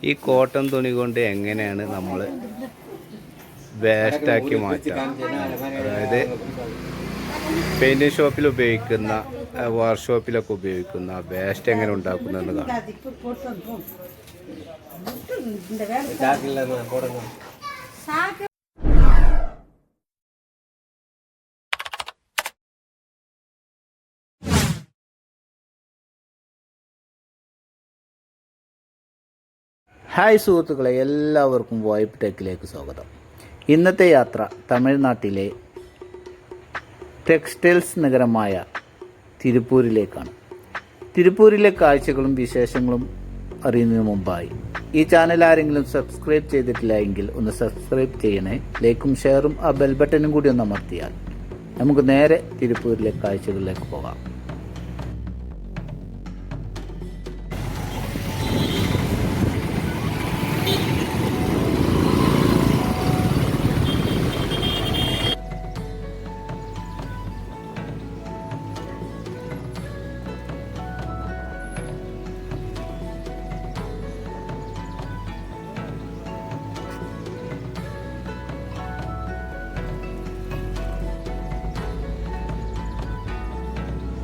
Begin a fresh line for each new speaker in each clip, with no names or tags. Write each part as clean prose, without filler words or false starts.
ഈ കോട്ടൺ തുണി കൊണ്ട് എങ്ങനെയാണ് നമ്മൾ വേസ്റ്റാക്കി മാറ്റുക? അതായത് പെയിൻറ്റിങ് ഷോപ്പിൽ ഉപയോഗിക്കുന്ന, വർക്ക്ഷോപ്പിലൊക്കെ ഉപയോഗിക്കുന്ന വേസ്റ്റ് എങ്ങനെ ഉണ്ടാക്കുന്നതെന്ന് കാണാം. ഹായ് സുഹൃത്തുക്കളെ, എല്ലാവർക്കും വൈബ് ടെക്കിലേക്ക് സ്വാഗതം. ഇന്നത്തെ യാത്ര തമിഴ്നാട്ടിലെ ടെക്സ്റ്റൈൽസ് നഗരമായ തിരുപ്പൂരിലേക്കാണ്. തിരുപ്പൂരിലെ കാഴ്ചകളും വിശേഷങ്ങളും അറിയുന്നതിന് മുമ്പായി ഈ ചാനൽ ആരെങ്കിലും സബ്സ്ക്രൈബ് ചെയ്തിട്ടില്ല എങ്കിൽ ഒന്ന് സബ്സ്ക്രൈബ് ചെയ്യണേ. ലൈക്കും ഷെയറും ആ ബെൽ ബട്ടനും കൂടി ഒന്ന് അമർത്തിയാൽ നമുക്ക് നേരെ തിരുപ്പൂരിലെ കാഴ്ചകളിലേക്ക് പോകാം.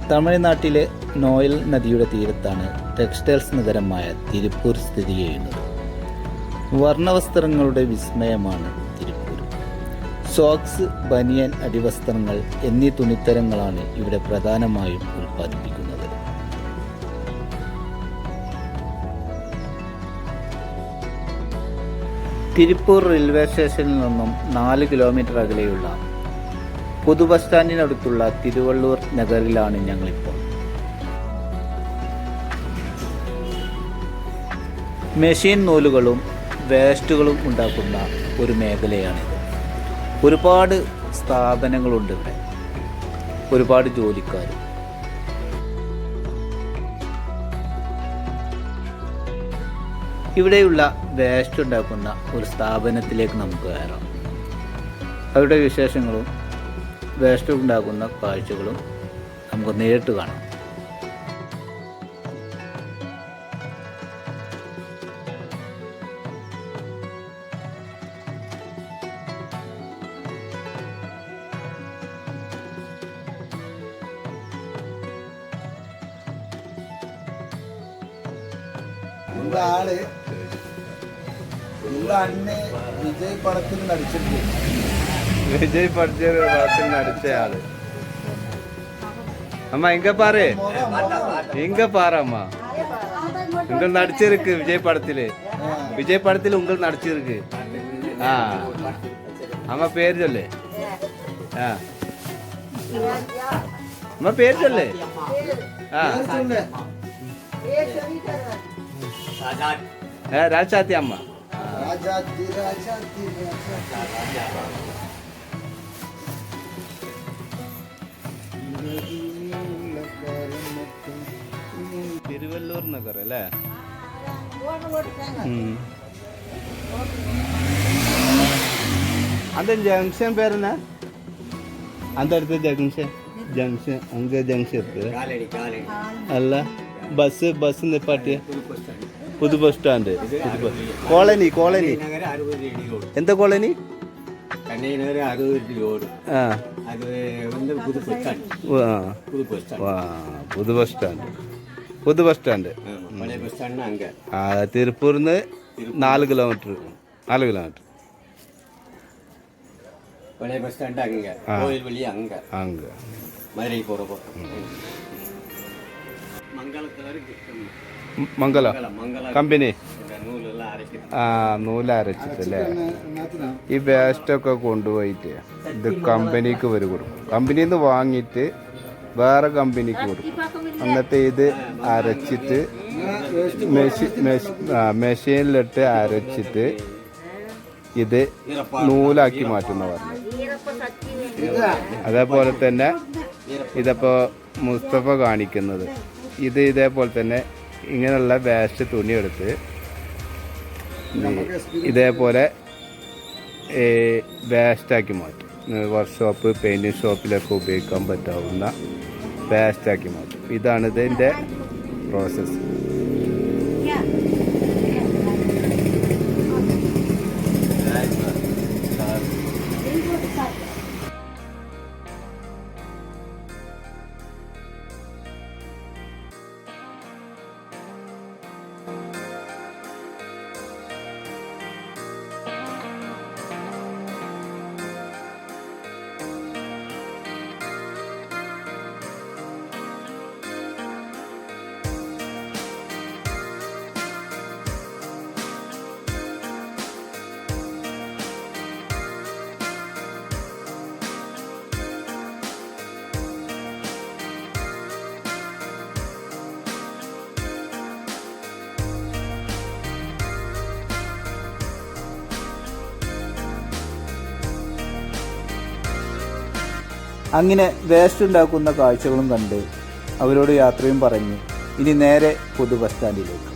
തമിഴ്നാട്ടിലെ നോയൽ നദിയുടെ തീരത്താണ് ടെക്സ്റ്റൈൽസ് നഗരമായ തിരുപ്പൂർ സ്ഥിതി ചെയ്യുന്നത്. വർണ്ണവസ്ത്രങ്ങളുടെ വിസ്മയമാണ് തിരുപ്പൂർ. സോക്സ്, ബനിയൻ, അടിവസ്ത്രങ്ങൾ എന്നീ തുണിത്തരങ്ങളാണ് ഇവിടെ പ്രധാനമായും ഉൽപ്പാദിപ്പിക്കുന്നത്. തിരുപ്പൂർ റെയിൽവേ സ്റ്റേഷനിൽ നിന്നും 4 കിലോമീറ്റർ അകലെയുള്ള പുതു ബസ് സ്റ്റാൻഡിനടുത്തുള്ള തിരുവള്ളൂർ നഗറിലാണ് ഞങ്ങളിപ്പോൾ. മെഷീൻ നൂലുകളും വേസ്റ്റുകളും ഉണ്ടാക്കുന്ന ഒരു മേഖലയാണിത്. ഒരുപാട് സ്ഥാപനങ്ങളുണ്ട് ഇവിടെ, ഒരുപാട് ജോലിക്കാർ. ഇവിടെയുള്ള വേസ്റ്റ് ഉണ്ടാക്കുന്ന ഒരു സ്ഥാപനത്തിലേക്ക് നമുക്ക് കയറാം. അവരുടെ വിശേഷങ്ങളും വേസ്റ്റ് ഉണ്ടാക്കുന്ന കാഴ്ചകളും നമുക്ക് നേരിട്ട് കാണാം.
വിജയ് പടത്തിൽ നടിച്ചിട്ടുണ്ട്.
വിജയ് പടത്തിൽ നടിച്ച ആള്. அம்மா இங்க பாரு, இங்க பாரு அம்மா. உங்கள் நடிச்சிருக்கு விஜய் படத்தில் உங்கள் நடிச்சிருக்கு. அம்மா பேர் சொல்லு. அம்மா பேர் சொல்லு. ராஜாத்தி அம்மா. തിരുവള്ളൂർ നഗർ അല്ലേ? அந்த ஜங்ஷன் பேர் என்ன? அந்த இடத்துல ஜங்ஷன் அங்கே ஜங்ஷன் இருக்கு அல்ல? பஸ் நிப்பாட்டி புது பஸ் ஸ்டாண்டு. கோலனி எந்த கோலனி? புது பஸ் ஸ்டாண்டு திருப்பூர்ന്ന് 4 കിലോമീറ്റർ.
பழைய பஸ் ஸ்டாண்ட் அங்க, கோயில் வழி அங்க மதுரை போறப்போ
മംഗല കമ്പനി നൂലരച്ചിട്ടല്ലേ? ഈ വേസ്റ്റൊക്കെ കൊണ്ടുപോയിട്ട് ഇത് കമ്പനിക്ക് വരെ കൊടുക്കും. കമ്പനിയിൽ നിന്ന് വാങ്ങിയിട്ട് വേറെ കമ്പനിക്ക് കൊടുക്കും. എന്നിട്ട് ഇത് അരച്ചിട്ട് മെഷീനിലിട്ട് അരച്ചിട്ട് ഇത് നൂലാക്കി മാറ്റുന്ന പറഞ്ഞു. അതേപോലെ തന്നെ ഇതിപ്പോൾ മുസ്തഫ കാണിക്കുന്നത് ഇത് ഇതേപോലെ തന്നെ ഇങ്ങനെയുള്ള വേസ്റ്റ് തുണിയെടുത്ത് ഇതേപോലെ വേസ്റ്റാക്കി മാറ്റും. വർക്ക്ഷോപ്പ്, പെയിൻറ്റിങ് ഷോപ്പിലൊക്കെ ഉപയോഗിക്കാൻ പറ്റാവുന്ന വേസ്റ്റാക്കി മാറ്റും. ഇതാണ് ഇതിൻ്റെ പ്രോസസ്സ്. അങ്ങനെ വേസ്റ്റ് ഉണ്ടാക്കുന്ന കാഴ്ചകളും കണ്ട് അവരോട് യാത്രയും പറഞ്ഞ് ഇനി നേരെ പുതു ബസ് സ്റ്റാൻഡിലേക്ക്.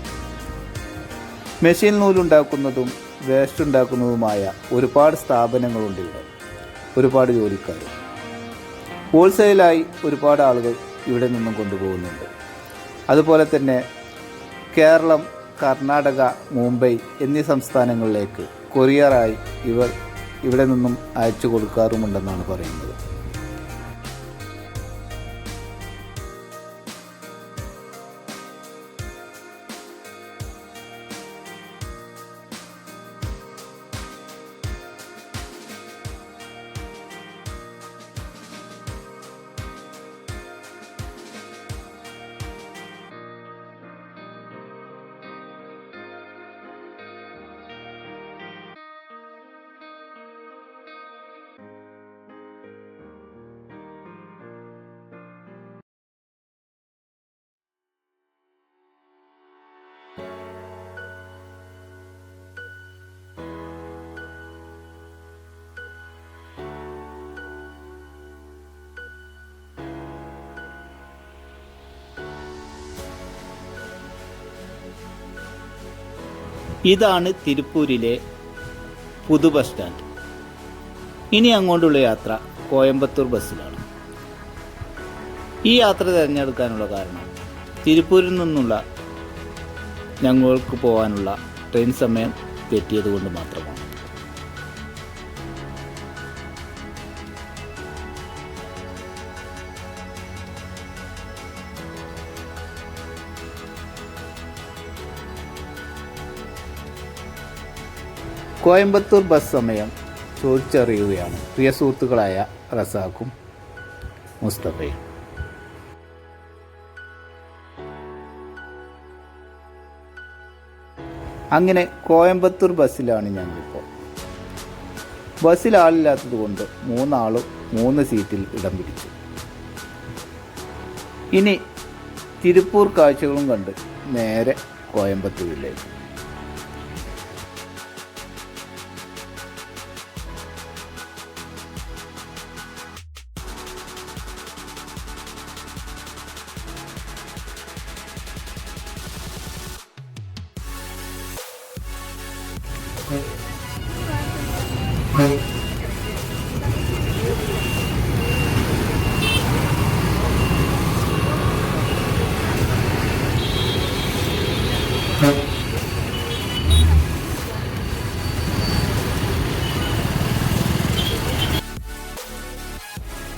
മെഷീൻ നൂലുണ്ടാക്കുന്നതും വേസ്റ്റ് ഉണ്ടാക്കുന്നതുമായ ഒരുപാട് സ്ഥാപനങ്ങളുണ്ട് ഇവിടെ, ഒരുപാട് ജോലിക്കാർ. ഹോൾസെയിലായി ഒരുപാട് ആളുകൾ ഇവിടെ നിന്നും കൊണ്ടുപോകുന്നുണ്ട്. അതുപോലെ തന്നെ കേരളം, കർണാടക, മുംബൈ എന്നീ സംസ്ഥാനങ്ങളിലേക്ക് കൊറിയറായി ഇവർ ഇവിടെ നിന്നും അയച്ചു കൊടുക്കാറുമുണ്ടെന്നാണ് പറയുന്നത്. ഇതാണ് തിരുപ്പൂരിലെ പുതു ബസ് സ്റ്റാൻഡ്. ഇനി അങ്ങോട്ടുള്ള യാത്ര കോയമ്പത്തൂർ ബസ്സിലാണ്. ഈ യാത്ര തിരഞ്ഞെടുക്കാനുള്ള കാരണം തിരുപ്പൂരിൽ നിന്നുള്ള ഞങ്ങൾക്ക് പോകാനുള്ള ട്രെയിൻ സമയം തെറ്റിയതുകൊണ്ട് മാത്രമാണ്. കോയമ്പത്തൂർ ബസ് സമയം ചോദിച്ചറിയുകയാണ് പ്രിയ സുഹൃത്തുക്കളായ റസാഖും മുസ്തഫയും. അങ്ങനെ കോയമ്പത്തൂർ ബസ്സിലാണ് ഞങ്ങളിപ്പോൾ. ബസ്സിൽ ആളില്ലാത്തത് കൊണ്ട് 3 ആളും 3 സീറ്റിൽ ഇടം പിടിച്ചു. ഇനി തിരുപ്പൂർ കാഴ്ചകളും കണ്ട് നേരെ കോയമ്പത്തൂരിലേക്ക്.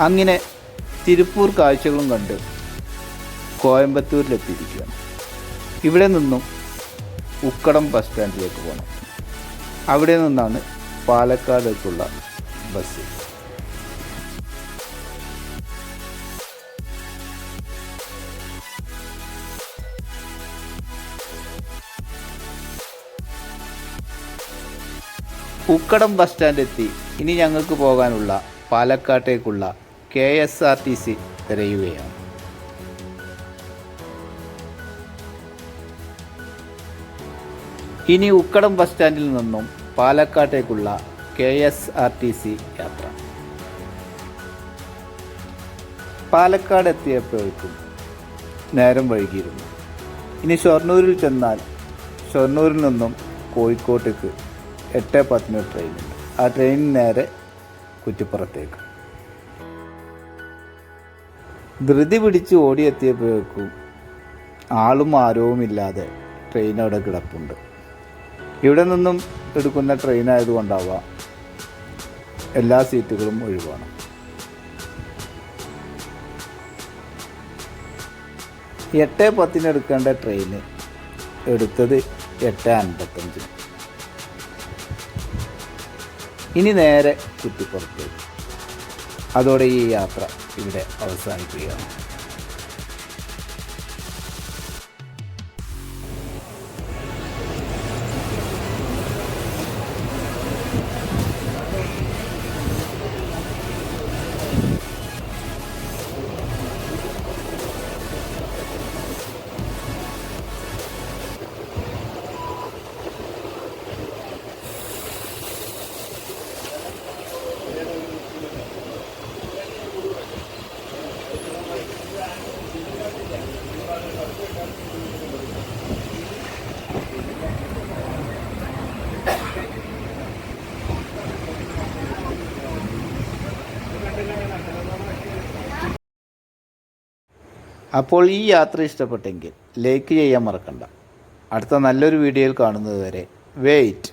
അങ്ങനെ തിരുപ്പൂർ കാഴ്ചകളും കണ്ട് കോയമ്പത്തൂരിലെത്തിയിരിക്കുകയാണ്. ഇവിടെ നിന്നും ഉക്കടം ബസ് സ്റ്റാൻഡിലേക്ക് പോകണം. അവിടെ നിന്നാണ് പാലക്കാടേക്കുള്ള ബസ്. ഉക്കടം ബസ് സ്റ്റാൻഡ് എത്തി. ഇനി ഞങ്ങൾക്ക് പോകാനുള്ള പാലക്കാട്ടേക്കുള്ള KSRTC തിരയുകയാണ്. ഇനി ഉക്കടം ബസ് സ്റ്റാൻഡിൽ നിന്നും പാലക്കാട്ടേക്കുള്ള KSRTC യാത്ര. പാലക്കാട് എത്തിയപ്പോഴേക്കും നേരം വൈകിയിരുന്നു. ഇനി ഷൊർണൂരിൽ ചെന്നാൽ ഷൊർണൂരിൽ നിന്നും കോഴിക്കോട്ടേക്ക് 8:10 ട്രെയിനുണ്ട്. ആ ട്രെയിനിന് നേരെ കുറ്റിപ്പുറത്തേക്ക്. ധൃതി പിടിച്ച് ഓടിയെത്തിയപ്പോഴേക്കും ആളും ആരവുമില്ലാതെ ട്രെയിൻ അവിടെ കിടപ്പുണ്ട്. ഇവിടെ നിന്നും എടുക്കുന്ന ട്രെയിനായതുകൊണ്ടാവാം എല്ലാ സീറ്റുകളും ഒഴിവാണ്. എട്ട് 10 എടുക്കേണ്ട ട്രെയിന് എടുത്തത് 8:55. ഇനി നേരെ കുറ്റിപ്പുറത്തേക്ക്. അതോടെ ഈ യാത്ര ഇവിടെ അവസാനിക്കുകയാണ്. അപ്പോൾ ഈ യാത്ര ഇഷ്ടപ്പെട്ടെങ്കിൽ ലൈക്ക് ചെയ്യാൻ മറക്കണ്ട. അടുത്ത നല്ലൊരു വീഡിയോയിൽ കാണുന്നത് വരെ വെയിറ്റ്.